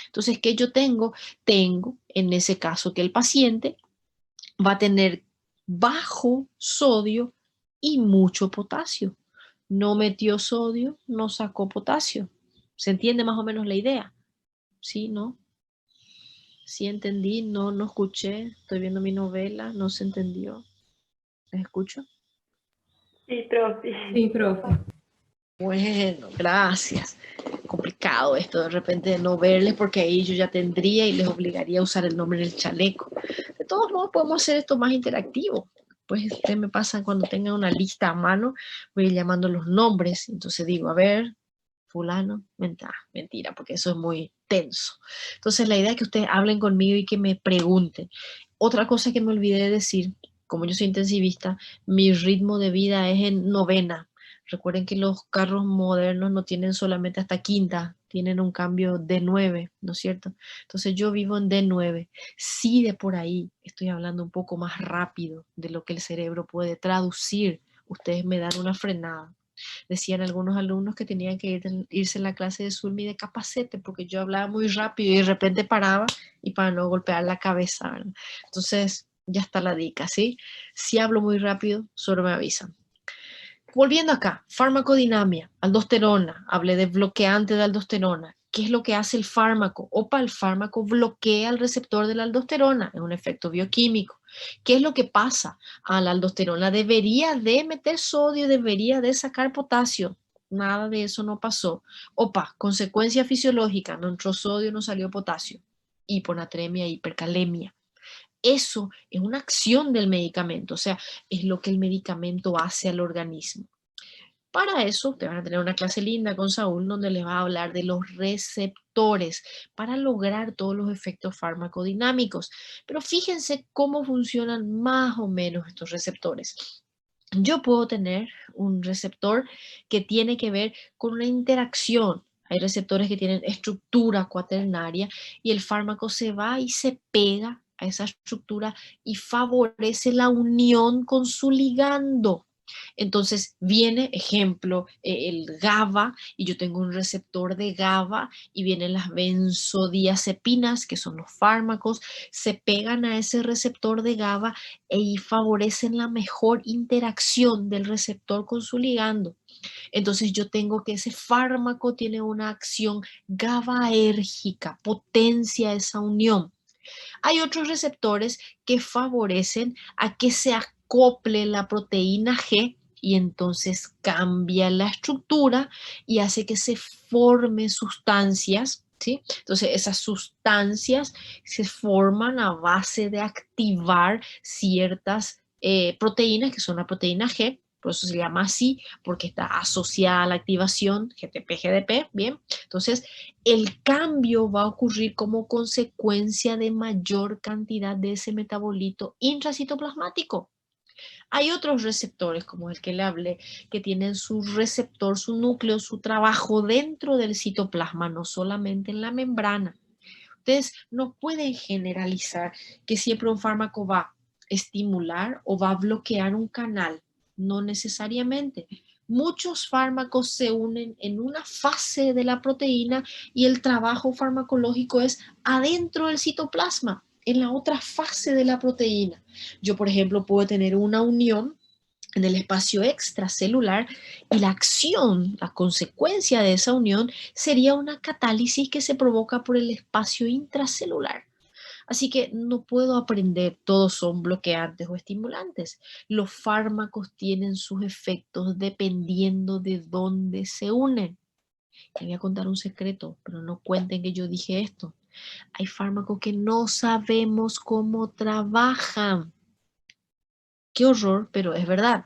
Entonces, ¿qué yo tengo? Tengo, en ese caso, que el paciente va a tener bajo sodio y mucho potasio. No metió sodio, no sacó potasio. ¿Se entiende más o menos la idea? ¿Sí? ¿No? Sí entendí, no, no escuché, estoy viendo mi novela, no se entendió. ¿Les escucho? Sí, profe. Sí, profe. Bueno, gracias. Complicado esto de repente de no verles porque ahí yo ya tendría y les obligaría a usar el nombre en el chaleco. De todos modos podemos hacer esto más interactivo. Pues ustedes me pasan cuando tengan una lista a mano, voy a ir llamando los nombres. Entonces digo, a ver, fulano, mentira, porque eso es muy tenso. Entonces la idea es que ustedes hablen conmigo y que me pregunten. Otra cosa que me olvidé de decir, como yo soy intensivista, mi ritmo de vida es en novena. Recuerden que los carros modernos no tienen solamente hasta quinta, tienen un cambio D9, ¿no es cierto? Entonces yo vivo en D9. Sí, de por ahí estoy hablando un poco más rápido de lo que el cerebro puede traducir. Ustedes me dan una frenada. Decían algunos alumnos que tenían que irse en la clase de Zulmi de capacete porque yo hablaba muy rápido y de repente paraba y para no golpear la cabeza, ¿verdad? Entonces, ya está la dica, ¿sí? Si hablo muy rápido, solo me avisan. Volviendo acá, farmacodinamia, aldosterona, hablé de bloqueante de aldosterona. ¿Qué es lo que hace el fármaco? Opa, el fármaco bloquea el receptor de la aldosterona, es un efecto bioquímico. ¿Qué es lo que pasa? A la aldosterona debería de meter sodio, debería de sacar potasio. Nada de eso no pasó. Opa, consecuencia fisiológica, no entró sodio, no salió potasio. Hiponatremia, hipercalemia. Eso es una acción del medicamento, o sea, es lo que el medicamento hace al organismo. Para eso, te van a tener una clase linda con Saúl donde les va a hablar de los receptores para lograr todos los efectos farmacodinámicos. Pero fíjense cómo funcionan más o menos estos receptores. Yo puedo tener un receptor que tiene que ver con una interacción. Hay receptores que tienen estructura cuaternaria y el fármaco se va y se pega a esa estructura y favorece la unión con su ligando. Entonces viene, ejemplo, el GABA, y yo tengo un receptor de GABA, y vienen las benzodiazepinas, que son los fármacos, se pegan a ese receptor de GABA y favorecen la mejor interacción del receptor con su ligando. Entonces yo tengo que ese fármaco tiene una acción GABAérgica, potencia esa unión. Hay otros receptores que favorecen a que se acople la proteína G y entonces cambia la estructura y hace que se formen sustancias, ¿sí? Entonces esas sustancias se forman a base de activar ciertas proteínas, que son la proteína G, por eso se llama así, porque está asociada a la activación GTP-GDP, ¿bien? Entonces, el cambio va a ocurrir como consecuencia de mayor cantidad de ese metabolito intracitoplasmático. Hay otros receptores, como el que le hablé, que tienen su receptor, su núcleo, su trabajo dentro del citoplasma, no solamente en la membrana. Ustedes no pueden generalizar que siempre un fármaco va a estimular o va a bloquear un canal. No necesariamente. Muchos fármacos se unen en una fase de la proteína y el trabajo farmacológico es adentro del citoplasma, en la otra fase de la proteína. Yo, por ejemplo, puedo tener una unión en el espacio extracelular y la acción, la consecuencia de esa unión sería una catálisis que se provoca por el espacio intracelular. Así que no puedo aprender, todos son bloqueantes o estimulantes. Los fármacos tienen sus efectos dependiendo de dónde se unen. Les voy a contar un secreto, pero no cuenten que yo dije esto. Hay fármacos que no sabemos cómo trabajan. Qué horror, pero es verdad.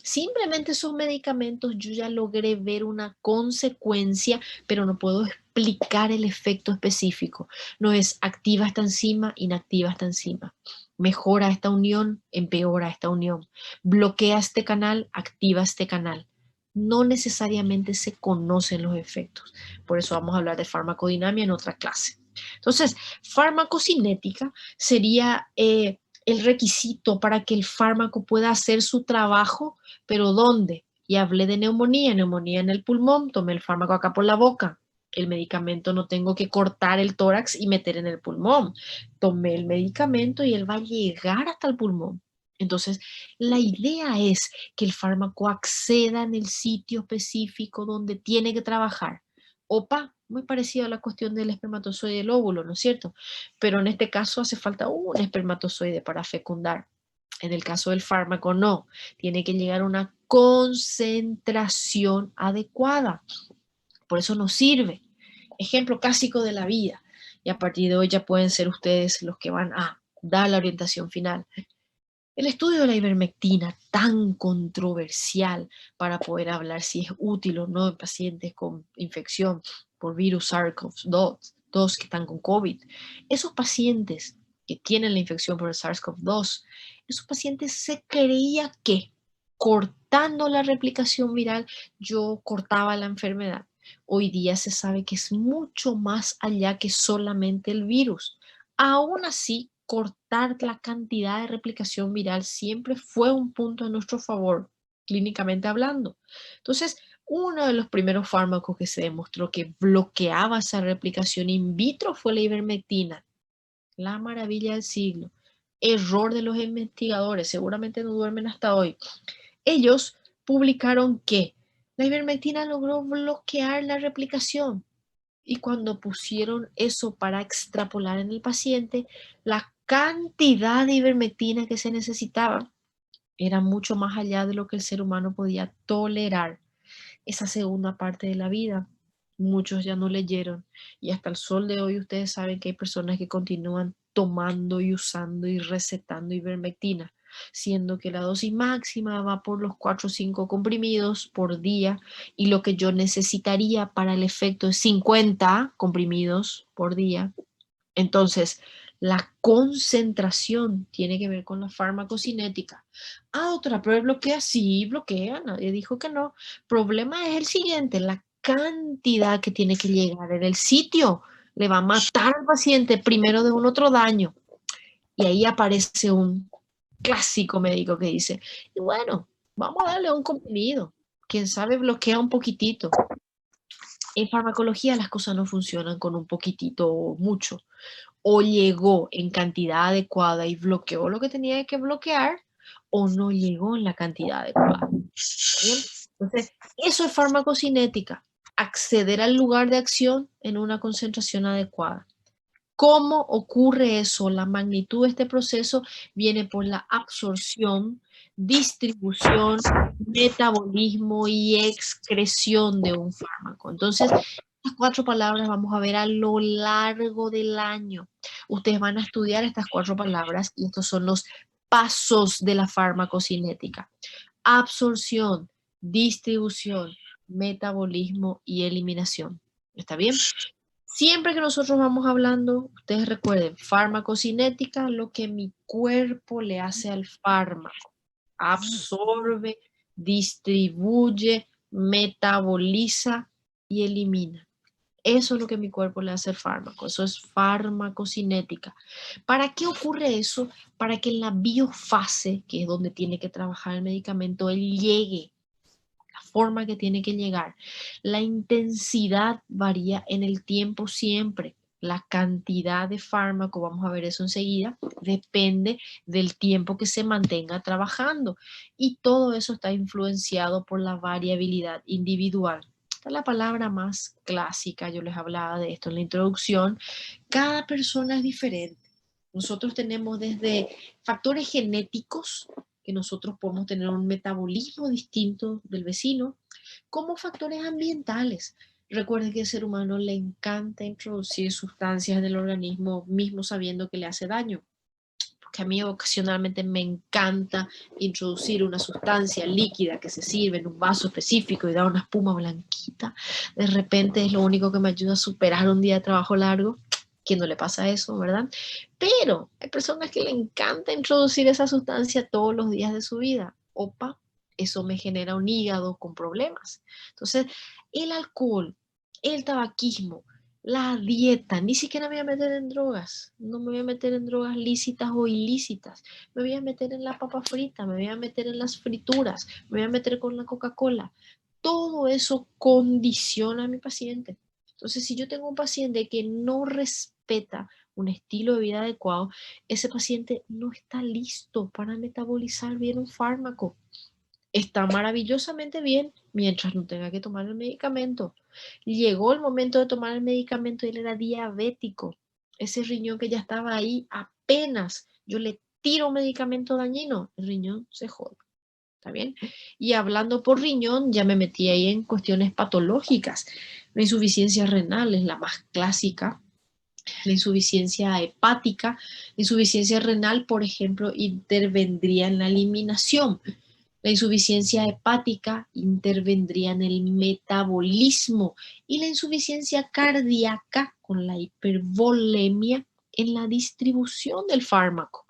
Simplemente esos medicamentos yo ya logré ver una consecuencia, pero no puedo explicar el efecto específico. No es activa esta enzima, inactiva esta enzima. Mejora esta unión, empeora esta unión. Bloquea este canal, activa este canal. No necesariamente se conocen los efectos. Por eso vamos a hablar de farmacodinamia en otra clase. Entonces, farmacocinética sería el requisito para que el fármaco pueda hacer su trabajo, pero ¿dónde? Y hablé de neumonía en el pulmón, tomé el fármaco acá por la boca. El medicamento no tengo que cortar el tórax y meter en el pulmón. Tomé el medicamento y él va a llegar hasta el pulmón. Entonces, la idea es que el fármaco acceda en el sitio específico donde tiene que trabajar. Opa, muy parecido a la cuestión del espermatozoide y el óvulo, ¿no es cierto? Pero en este caso hace falta un espermatozoide para fecundar. En el caso del fármaco, no. Tiene que llegar a una concentración adecuada. Por eso nos sirve. Ejemplo clásico de la vida. Y a partir de hoy ya pueden ser ustedes los que van a dar la orientación final. El estudio de la ivermectina, tan controversial para poder hablar si es útil o no en pacientes con infección por virus SARS-CoV-2 que están con COVID. Esos pacientes que tienen la infección por el SARS-CoV-2, esos pacientes se creía que cortando la replicación viral yo cortaba la enfermedad. Hoy día se sabe que es mucho más allá que solamente el virus. Aún así, cortar la cantidad de replicación viral siempre fue un punto a nuestro favor, clínicamente hablando. Entonces, uno de los primeros fármacos que se demostró que bloqueaba esa replicación in vitro fue la ivermectina. La maravilla del siglo. Error de los investigadores, seguramente no duermen hasta hoy. Ellos publicaron que la ivermectina logró bloquear la replicación. Y cuando pusieron eso para extrapolar en el paciente, la cantidad de ivermectina que se necesitaba era mucho más allá de lo que el ser humano podía tolerar. Esa segunda parte de la vida, muchos ya no leyeron. Y hasta el sol de hoy ustedes saben que hay personas que continúan tomando y usando y recetando ivermectina, siendo que la dosis máxima va por los 4 o 5 comprimidos por día y lo que yo necesitaría para el efecto es 50 comprimidos por día. Entonces, la concentración tiene que ver con la farmacocinética. Otra, pero bloquea, sí, bloquea, nadie dijo que no. Problema es el siguiente, la cantidad que tiene que llegar en el sitio le va a matar al paciente primero de un otro daño. Y ahí aparece un clásico médico que dice, y bueno, vamos a darle un comprimido. Quién sabe bloquea un poquitito. En farmacología las cosas no funcionan con un poquitito o mucho. O llegó en cantidad adecuada y bloqueó lo que tenía que bloquear, o no llegó en la cantidad adecuada. ¿Bien? Entonces, eso es farmacocinética, acceder al lugar de acción en una concentración adecuada. ¿Cómo ocurre eso? La magnitud de este proceso viene por la absorción, distribución, metabolismo y excreción de un fármaco. Entonces, estas 4 palabras vamos a ver a lo largo del año. Ustedes van a estudiar estas 4 palabras y estos son los pasos de la farmacocinética. Absorción, distribución, metabolismo y eliminación. ¿Está bien? Siempre que nosotros vamos hablando, ustedes recuerden, farmacocinética, lo que mi cuerpo le hace al fármaco. Absorbe, distribuye, metaboliza y elimina. Eso es lo que mi cuerpo le hace al fármaco. Eso es farmacocinética. ¿Para qué ocurre eso? Para que en la biofase, que es donde tiene que trabajar el medicamento, él llegue la forma que tiene que llegar. La intensidad varía en el tiempo siempre. La cantidad de fármaco, vamos a ver eso enseguida, depende del tiempo que se mantenga trabajando. Y todo eso está influenciado por la variabilidad individual. Esta es la palabra más clásica, yo les hablaba de esto en la introducción. Cada persona es diferente. Nosotros tenemos desde factores genéticos, que nosotros podemos tener un metabolismo distinto del vecino, como factores ambientales. Recuerden que al ser humano le encanta introducir sustancias en el organismo, mismo sabiendo que le hace daño. que a mí ocasionalmente me encanta introducir una sustancia líquida que se sirve en un vaso específico y da una espuma blanquita, de repente es lo único que me ayuda a superar un día de trabajo largo. ¿Quién no le pasa eso, verdad? Pero hay personas que le encanta introducir esa sustancia todos los días de su vida. Opa, eso me genera un hígado con problemas. Entonces, el alcohol, el tabaquismo, la dieta, ni siquiera me voy a meter en drogas, no me voy a meter en drogas lícitas o ilícitas, me voy a meter en la papa frita, me voy a meter en las frituras, me voy a meter con la Coca-Cola. Todo eso condiciona a mi paciente. Entonces, si yo tengo un paciente que no respeta un estilo de vida adecuado, ese paciente no está listo para metabolizar bien un fármaco. Está maravillosamente bien mientras no tenga que tomar el medicamento. Llegó el momento de tomar el medicamento y él era diabético. Ese riñón que ya estaba ahí, apenas yo le tiro un medicamento dañino, el riñón se jode. ¿Está bien? Y hablando por riñón, ya me metí ahí en cuestiones patológicas. La insuficiencia renal es la más clásica. La insuficiencia hepática, la insuficiencia renal, por ejemplo, intervendría en la eliminación. La insuficiencia hepática intervendría en el metabolismo y la insuficiencia cardíaca con la hipervolemia en la distribución del fármaco.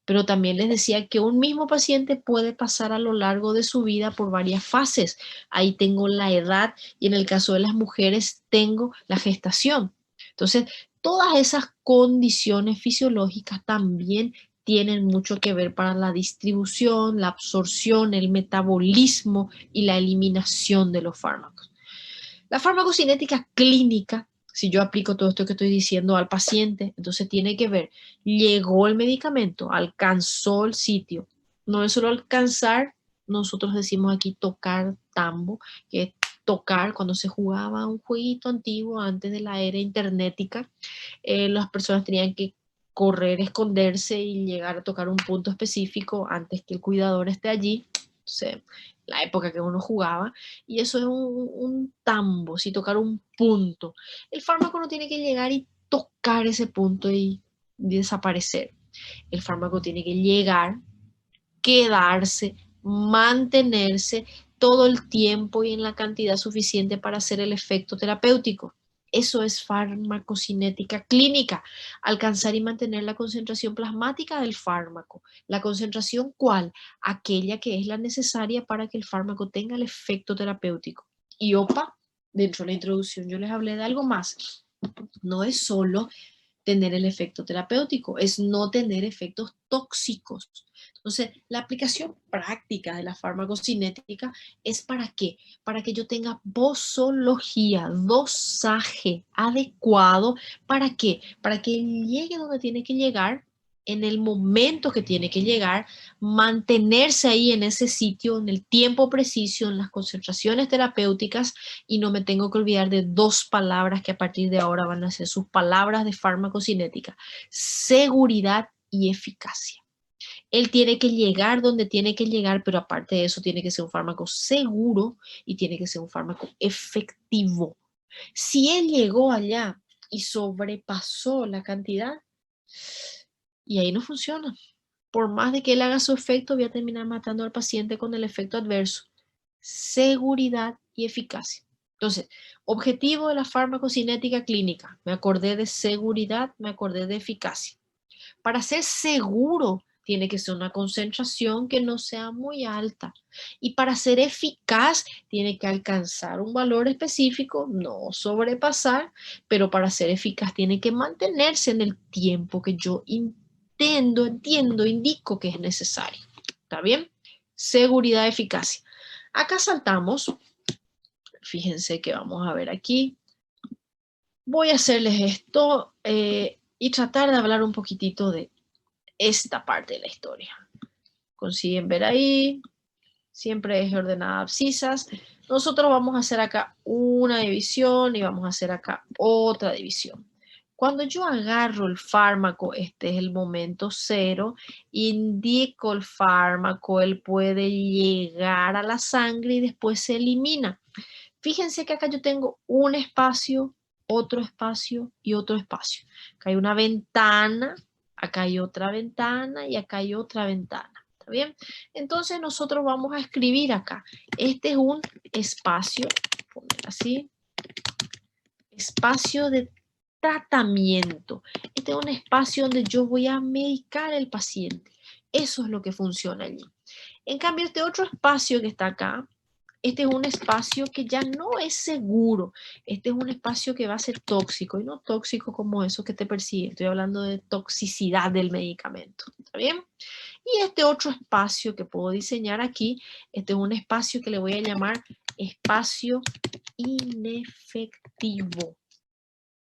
Pero también les decía que un mismo paciente puede pasar a lo largo de su vida por varias fases. Ahí tengo la edad y en el caso de las mujeres tengo la gestación. Entonces, todas esas condiciones fisiológicas también tienen mucho que ver para la distribución, la absorción, el metabolismo y la eliminación de los fármacos. La farmacocinética clínica, si yo aplico todo esto que estoy diciendo al paciente, entonces tiene que ver, llegó el medicamento, alcanzó el sitio. No es solo alcanzar, nosotros decimos aquí tocar tambo, que es tocar cuando se jugaba un jueguito antiguo antes de la era internetica. Las personas tenían que correr, esconderse y llegar a tocar un punto específico antes que el cuidador esté allí. Entonces, la época que uno jugaba, y eso es un tambo, si tocar un punto. El fármaco no tiene que llegar y tocar ese punto y desaparecer. El fármaco tiene que llegar, quedarse, mantenerse todo el tiempo y en la cantidad suficiente para hacer el efecto terapéutico. Eso es farmacocinética clínica, alcanzar y mantener la concentración plasmática del fármaco. ¿La concentración cuál? Aquella que es la necesaria para que el fármaco tenga el efecto terapéutico. Y opa, dentro de la introducción yo les hablé de algo más. No es solo tener el efecto terapéutico, es no tener efectos tóxicos. Entonces, la aplicación práctica de la farmacocinética es ¿para qué? Para que yo tenga posología, dosaje adecuado. ¿Para qué? Para que llegue donde tiene que llegar, en el momento que tiene que llegar, mantenerse ahí en ese sitio, en el tiempo preciso, en las concentraciones terapéuticas, y no me tengo que olvidar de dos palabras que a partir de ahora van a ser sus palabras de farmacocinética: seguridad y eficacia. Él tiene que llegar donde tiene que llegar, pero aparte de eso tiene que ser un fármaco seguro y tiene que ser un fármaco efectivo. Si él llegó allá y sobrepasó la cantidad, y ahí no funciona. Por más de que él haga su efecto, voy a terminar matando al paciente con el efecto adverso. Seguridad y eficacia. Entonces, objetivo de la farmacocinética clínica. Me acordé de seguridad, me acordé de eficacia. Para ser seguro, tiene que ser una concentración que no sea muy alta. Y para ser eficaz, tiene que alcanzar un valor específico, no sobrepasar, pero para ser eficaz tiene que mantenerse en el tiempo que yo entiendo, indico que es necesario. ¿Está bien? Seguridad, eficacia. Acá saltamos. Fíjense que vamos a ver aquí. Voy a hacerles esto y tratar de hablar un poquitito de esta parte de la historia. Consiguen ver ahí, siempre es ordenada abscisas. Nosotros vamos a hacer acá una división y vamos a hacer acá otra división. Cuando yo agarro el fármaco, este es el momento cero, indico el fármaco, él puede llegar a la sangre y después se elimina. Fíjense que acá yo tengo un espacio, otro espacio y otro espacio. Acá hay una ventana Acá hay otra ventana y acá hay otra ventana. ¿Está bien? Entonces nosotros vamos a escribir acá. Este es un espacio, poner así, espacio de tratamiento. Este es un espacio donde yo voy a medicar al paciente. Eso es lo que funciona allí. En cambio, este otro espacio que está acá, este es un espacio que ya no es seguro. Este es un espacio que va a ser tóxico y no tóxico como eso que te persigue. Estoy hablando de toxicidad del medicamento. ¿Está bien? Y este otro espacio que puedo diseñar aquí, este es un espacio que le voy a llamar espacio inefectivo.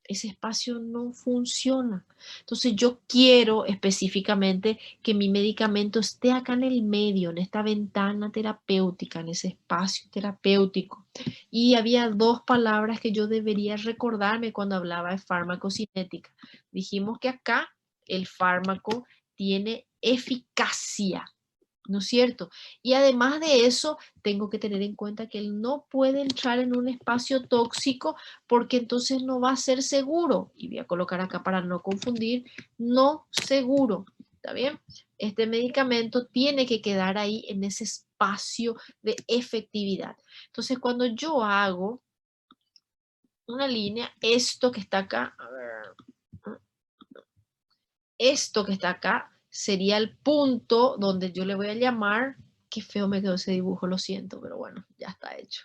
Ese espacio no funciona. Entonces yo quiero específicamente que mi medicamento esté acá en el medio, en esta ventana terapéutica, en ese espacio terapéutico. Y había dos palabras que yo debería recordarme cuando hablaba de farmacocinética. Dijimos que acá el fármaco tiene eficacia, ¿no es cierto? Y además de eso, tengo que tener en cuenta que él no puede entrar en un espacio tóxico porque entonces no va a ser seguro. Y voy a colocar acá para no confundir, no seguro. ¿Está bien? Este medicamento tiene que quedar ahí en ese espacio de efectividad. Entonces, cuando yo hago una línea, esto que está acá, a ver, esto que está acá, sería el punto donde yo le voy a llamar, qué feo me quedó ese dibujo, lo siento, pero bueno, ya está hecho.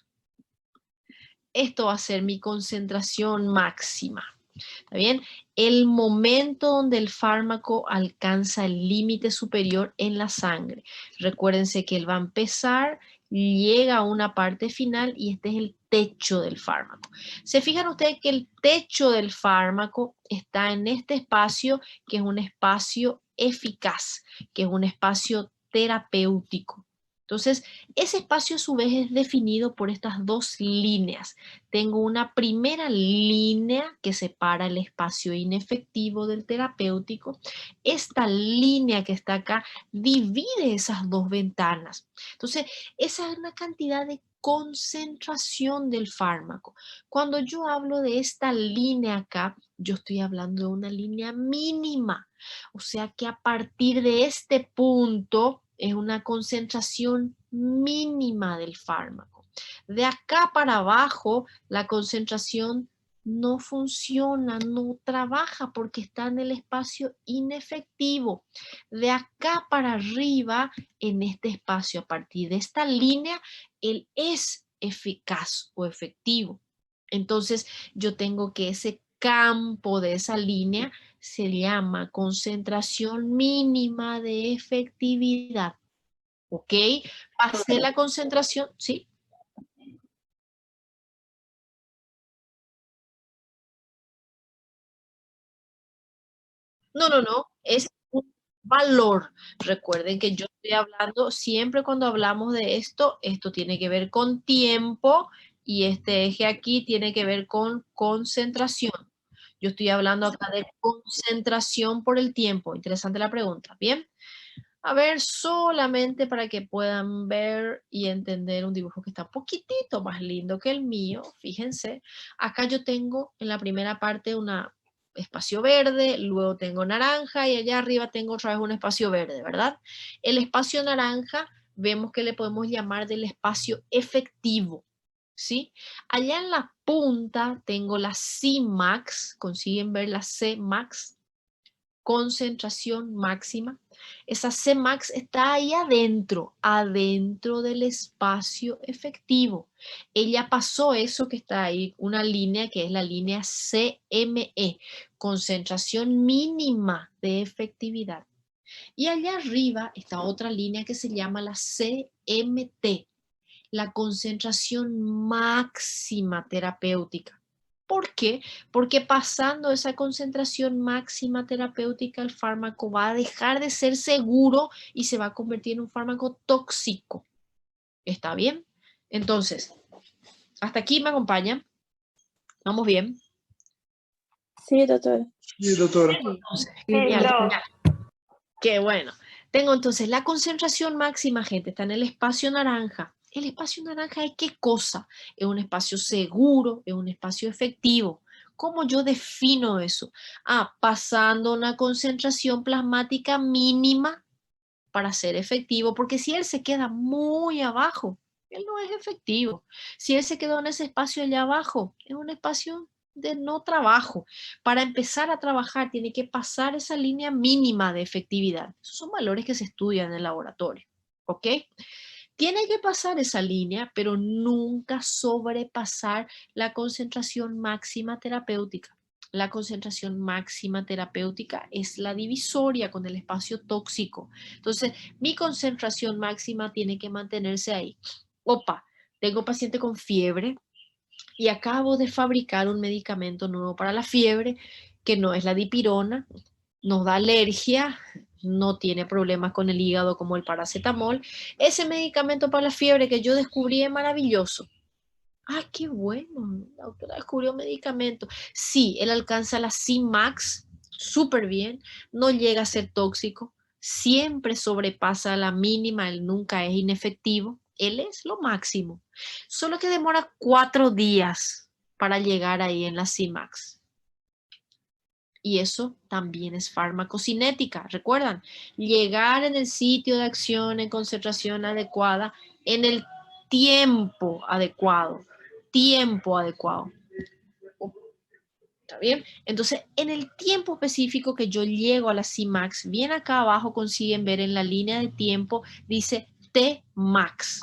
Esto va a ser mi concentración máxima. ¿Está bien? El momento donde el fármaco alcanza el límite superior en la sangre. Recuérdense que él va a empezar, llega a una parte final y este es el techo del fármaco. Se fijan ustedes que el techo del fármaco está en este espacio, que es un espacio eficaz, que es un espacio terapéutico. Entonces, ese espacio a su vez es definido por estas dos líneas. Tengo una primera línea que separa el espacio inefectivo del terapéutico. Esta línea que está acá divide esas dos ventanas. Entonces, esa es una cantidad de concentración del fármaco. Cuando yo hablo de esta línea acá, yo estoy hablando de una línea mínima. O sea que a partir de este punto es una concentración mínima del fármaco. De acá para abajo, la concentración no funciona, no trabaja porque está en el espacio inefectivo. De acá para arriba, en este espacio, a partir de esta línea, él es eficaz o efectivo. Entonces, yo tengo que ese campo de esa línea se llama concentración mínima de efectividad. ¿Ok? Pasé la concentración, ¿sí? No, es un valor. Recuerden que yo estoy hablando, siempre cuando hablamos de esto, esto tiene que ver con tiempo y este eje aquí tiene que ver con concentración. Yo estoy hablando acá de concentración por el tiempo. Interesante la pregunta. Bien. A ver, solamente para que puedan ver y entender un dibujo que está un poquitito más lindo que el mío. Fíjense, acá yo tengo en la primera parte un espacio verde, luego tengo naranja y allá arriba tengo otra vez un espacio verde, ¿verdad? El espacio naranja vemos que le podemos llamar del espacio efectivo, ¿sí? Allá en la punta tengo la Cmax, ¿consiguen ver la Cmax? Concentración máxima. Esa Cmax está ahí adentro, adentro del espacio efectivo. Ella pasó eso que está ahí, una línea que es la línea CME, concentración mínima de efectividad. Y allá arriba está otra línea que se llama la CMT, la concentración máxima terapéutica. ¿Por qué? Porque pasando esa concentración máxima terapéutica, el fármaco va a dejar de ser seguro y se va a convertir en un fármaco tóxico. ¿Está bien? Entonces, hasta aquí me acompañan. ¿Vamos bien? Sí, doctora. Sí, doctora. Entonces, Sí, genial, profe. genial. Qué bueno. Tengo entonces la concentración máxima, gente, está en el espacio naranja. El espacio naranja es qué cosa? Es un espacio seguro, es un espacio efectivo. ¿Cómo yo defino eso? Pasando una concentración plasmática mínima para ser efectivo, porque si él se queda muy abajo, él no es efectivo. Si él se quedó en ese espacio allá abajo, es un espacio de no trabajo. Para empezar a trabajar tiene que pasar esa línea mínima de efectividad. Esos son valores que se estudian en el laboratorio, ¿ok? Tiene que pasar esa línea, pero nunca sobrepasar la concentración máxima terapéutica. La concentración máxima terapéutica es la divisoria con el espacio tóxico. Entonces, mi concentración máxima tiene que mantenerse ahí. Opa, tengo paciente con fiebre y acabo de fabricar un medicamento nuevo para la fiebre, que no es la dipirona, nos da alergia, no tiene problemas con el hígado como el paracetamol. Ese medicamento para la fiebre que yo descubrí es maravilloso. ¡Ay, qué bueno! La doctora descubrió un medicamento. Sí, él alcanza la Cmax súper bien, no llega a ser tóxico, siempre sobrepasa la mínima, él nunca es inefectivo, él es lo máximo. Solo que demora 4 días para llegar ahí en la Cmax. Y eso también es farmacocinética. Recuerdan, llegar en el sitio de acción en concentración adecuada en el tiempo adecuado. Tiempo adecuado. ¿Está bien? Entonces, en el tiempo específico que yo llego a la Cmax, bien acá abajo consiguen ver en la línea de tiempo, dice Tmax.